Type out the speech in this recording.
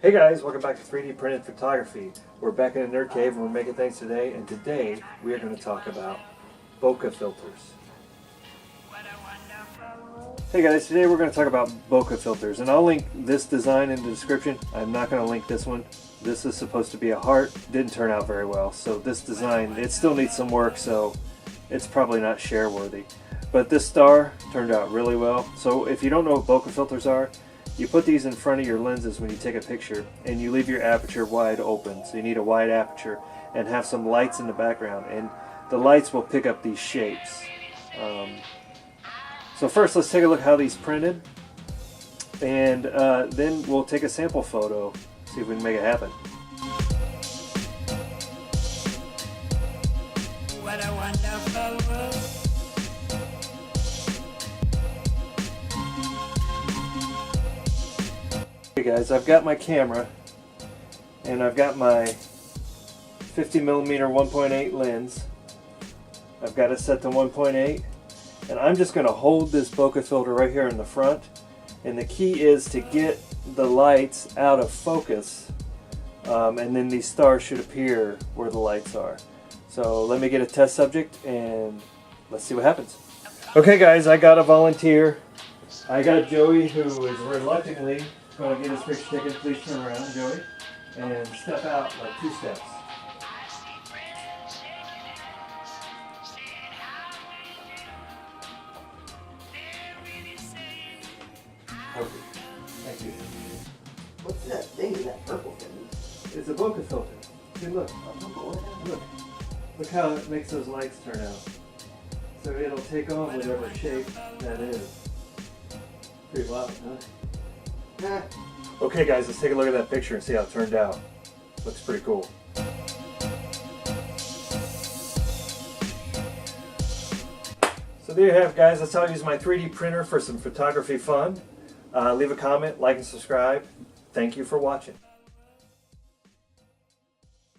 Hey guys, welcome back to 3D Printed Photography. We're back in the Nerd Cave and we're making things today, and today we are going to talk about bokeh filters. Hey guys, today we're going to talk about bokeh filters, and I'll link this design in the description. I'm not going to link this one. This is supposed to be a heart. Didn't turn out very well, so this design, it still needs some work, so it's probably not share worthy. But this star turned out really well. So if you don't know what bokeh filters are, you put these in front of your lenses when you take a picture, and you leave your aperture wide open. So you need a wide aperture and have some lights in the background, and the lights will pick up these shapes. So first, let's take a look how these printed, and then we'll take a sample photo, see if we can make it happen. What a wonderful world. Hey guys, I've got my camera and I've got my 50mm 1.8 lens. I've got it set to 1.8, and I'm just going to hold this bokeh filter right here in the front, and the key is to get the lights out of focus, and then these stars should appear where the lights are. So let me get a test subject and let's see what happens. Okay guys, I got a volunteer. I got Joey, who is reluctantly going to get his picture taken. Please turn around, Joey, and step out like 2 steps. Okay, thank you. What's that thing, that purple thing? It's a bokeh filter. See, look. Look how it makes those lights turn out. So it'll take on whatever shape that is. Pretty wild, huh? Okay guys, let's take a look at that picture and see how it turned out. Looks pretty cool. So there you have it, guys. That's how I use my 3D printer for some photography fun. Leave a comment, like and subscribe. Thank you for watching.